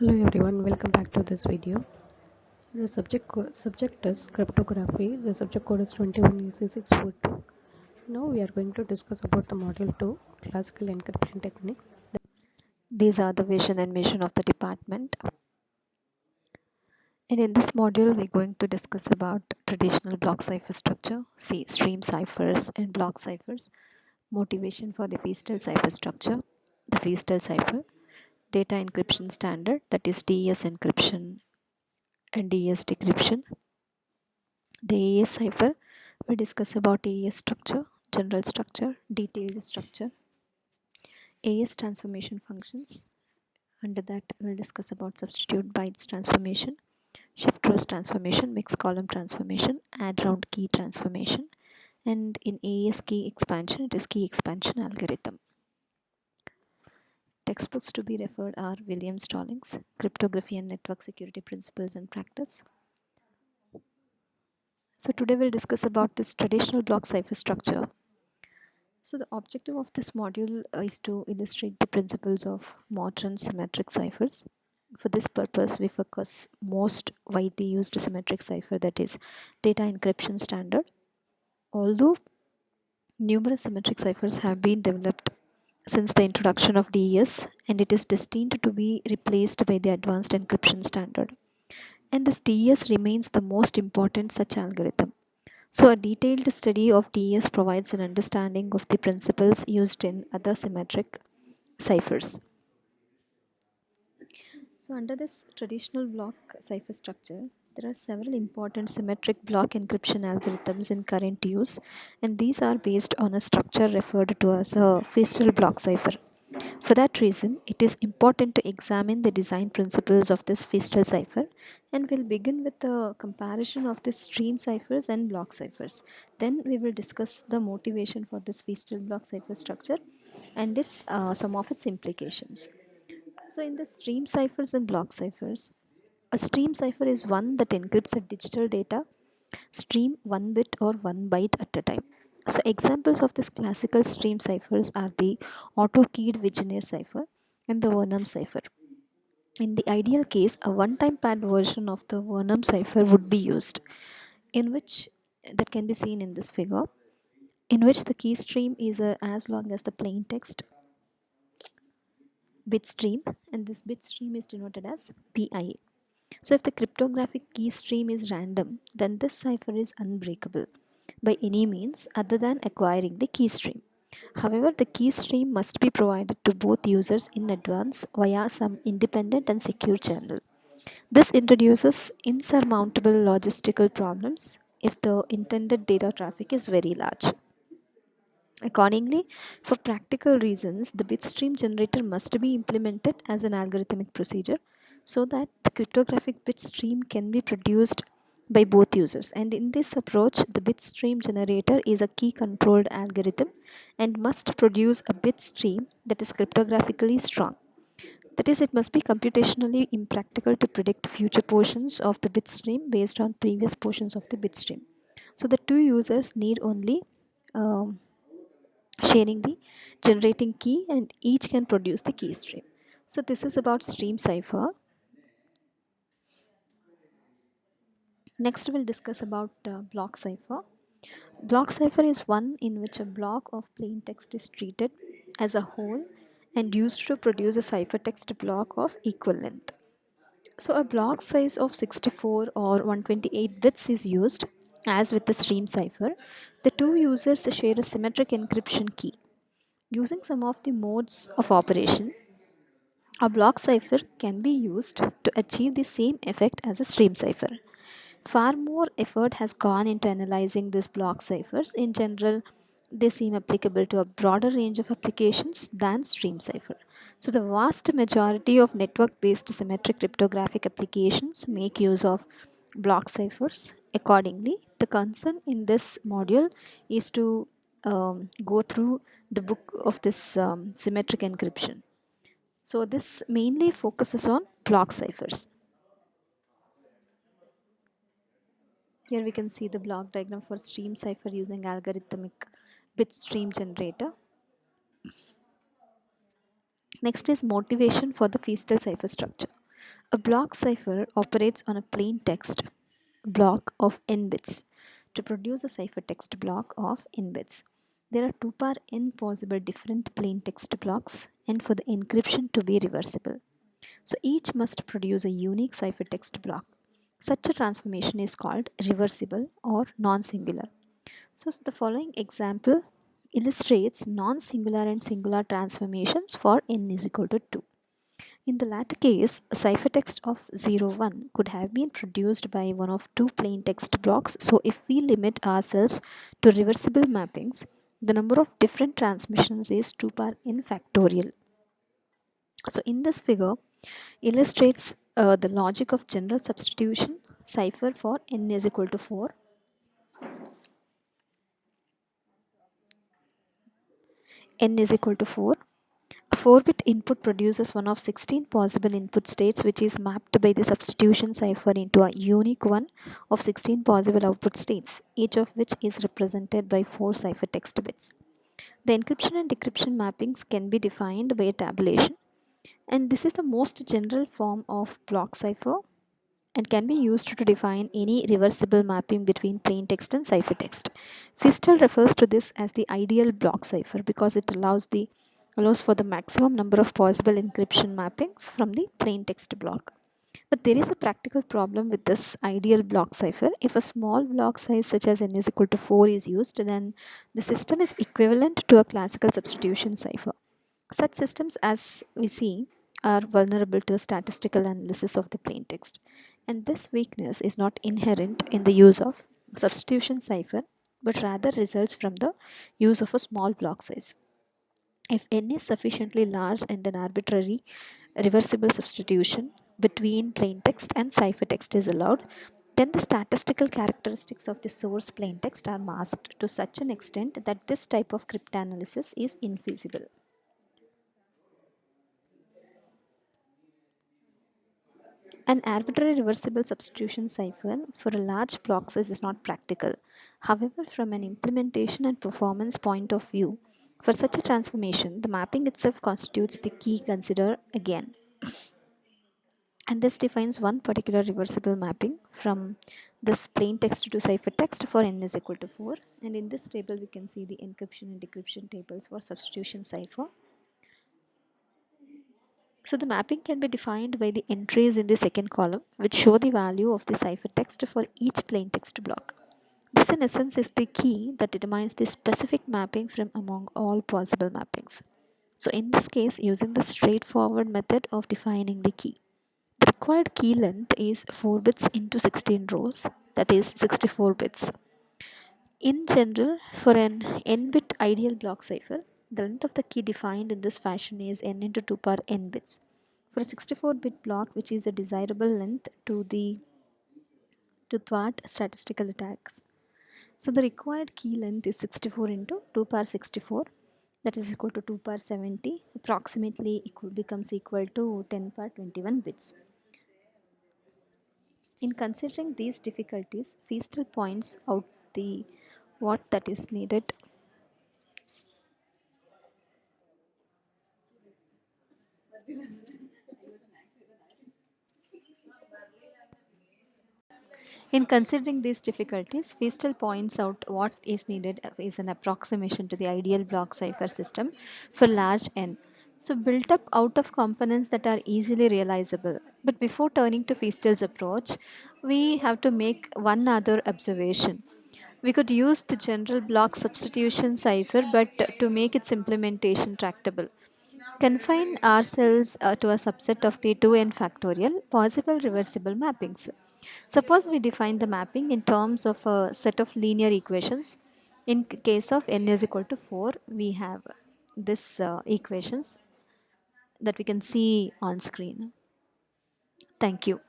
Hello everyone, welcome back to this video. The subject is cryptography. The subject code is 21EC642. Now we are going to discuss about the module 2, classical encryption technique. These are the vision and mission of the department. And in this module, we're going to discuss about traditional block cipher structure, see stream ciphers and block ciphers, motivation for the Feastel cipher structure, the Feastel cipher, data encryption standard, that is DES encryption and DES decryption. The AES cipher, we discuss about AES structure, general structure, detailed structure, AES transformation functions. Under that, we'll discuss about substitute bytes transformation, shift rows transformation, mixed column transformation, add round key transformation, and in AES key expansion, it is key expansion algorithm. Textbooks to be referred are William Stallings, Cryptography and Network Security Principles and Practice. So today we'll discuss about this traditional block cipher structure. So the objective of this module is to illustrate the principles of modern symmetric ciphers. For this purpose, we focus most widely used symmetric cipher, that is data encryption standard. Although numerous symmetric ciphers have been developed since the introduction of DES, and it is destined to be replaced by the advanced encryption standard. And this DES remains the most important such algorithm. So a detailed study of DES provides an understanding of the principles used in other symmetric ciphers. So under this traditional block cipher structure, there are several important symmetric block encryption algorithms in current use, and these are based on a structure referred to as a Feastel block cipher. For that reason, it is important to examine the design principles of this Feastel cipher, and we'll begin with the comparison of the stream ciphers and block ciphers. Then we will discuss the motivation for this Feastel block cipher structure and some of its implications. So in the stream ciphers and block ciphers, a stream cipher is one that encrypts a digital data stream one bit or one byte at a time. So examples of this classical stream ciphers are the auto-keyed Vigenère cipher and the Vernam cipher. In the ideal case, a one-time pad version of the Vernam cipher would be used, in which that can be seen in this figure, in which the key stream is as long as the plain text bit stream, and this bit stream is denoted as PIA. So if the cryptographic key stream is random, then this cipher is unbreakable by any means other than acquiring the key stream. However, the key stream must be provided to both users in advance via some independent and secure channel. This introduces insurmountable logistical problems if the intended data traffic is very large. Accordingly, for practical reasons, the bitstream generator must be implemented as an algorithmic procedure so that the cryptographic bitstream can be produced by both users. And in this approach, the bitstream generator is a key controlled algorithm and must produce a bitstream that is cryptographically strong. That is, it must be computationally impractical to predict future portions of the bitstream based on previous portions of the bitstream. So the two users need only um, sharing the generating key, and each can produce the key stream. So this is about stream cipher. Next we'll discuss about block cipher. Block cipher is one in which a block of plain text is treated as a whole and used to produce a ciphertext block of equal length. So a block size of 64 or 128 bits is used. As with the stream cipher, the two users share a symmetric encryption key. Using some of the modes of operation, a block cipher can be used to achieve the same effect as a stream cipher. Far more effort has gone into analyzing these block ciphers. In general, they seem applicable to a broader range of applications than stream cipher. So, the vast majority of network based symmetric cryptographic applications make use of block ciphers. Accordingly, the concern in this module is to go through the book of this symmetric encryption. So this mainly focuses on block ciphers. Here we can see the block diagram for stream cipher using algorithmic bit stream generator. Next is motivation for the Feastel cipher structure. A block cipher operates on a plain text block of n bits. To produce a ciphertext block of n bits, there are 2 power n possible different plain text blocks, and for the encryption to be reversible. So each must produce a unique ciphertext block. Such a transformation is called reversible or non-singular. So the following example illustrates non-singular and singular transformations for n is equal to 2. In the latter case, a ciphertext of 01 could have been produced by one of two plain text blocks. So if we limit ourselves to reversible mappings, the number of different transmissions is 2 power n factorial. So in this figure illustrates the logic of general substitution cipher for n is equal to 4. N is equal to 4. A 4-bit input produces one of 16 possible input states, which is mapped by the substitution cipher into a unique one of 16 possible output states, each of which is represented by 4 ciphertext bits. The encryption and decryption mappings can be defined by a tabulation, and this is the most general form of block cipher and can be used to define any reversible mapping between plain text and ciphertext. Fistel refers to this as the ideal block cipher because it allows for the maximum number of possible encryption mappings from the plain text block. But there is a practical problem with this ideal block cipher. If a small block size such as n is equal to 4 is used, then the system is equivalent to a classical substitution cipher. Such systems, as we see, are vulnerable to statistical analysis of the plain text. And this weakness is not inherent in the use of substitution cipher, but rather results from the use of a small block size. If n is sufficiently large and an arbitrary reversible substitution between plain text and ciphertext is allowed, then the statistical characteristics of the source plain text are masked to such an extent that this type of cryptanalysis is infeasible. An arbitrary reversible substitution cipher for a large block size is not practical. However, from an implementation and performance point of view, for such a transformation, the mapping itself constitutes the key consider again. And this defines one particular reversible mapping from this plain text to ciphertext for n is equal to 4. And in this table, we can see the encryption and decryption tables for substitution cipher. So the mapping can be defined by the entries in the second column, which show the value of the ciphertext for each plain text block. This in essence is the key that determines the specific mapping from among all possible mappings. So in this case, using the straightforward method of defining the key. The required key length is 4 bits into 16 rows, that is 64 bits. In general, for an n-bit ideal block cipher, the length of the key defined in this fashion is n into 2 power n bits. For a 64-bit block, which is a desirable length to thwart statistical attacks. So the required key length is 64 into 2 power 64, that is equal to 2 power 70, approximately becomes equal to 10 power 21 bits. In considering these difficulties, Feastel points out the what that is needed. In considering these difficulties, Feastel points out what is needed is an approximation to the ideal block cipher system for large n. So built up out of components that are easily realizable. But before turning to Feastel's approach, we have to make one other observation. We could use the general block substitution cipher, but to make its implementation tractable. Confine ourselves to a subset of the 2n factorial possible reversible mappings. Suppose we define the mapping in terms of a set of linear equations. In case of n is equal to 4, we have this equations that we can see on screen. Thank you.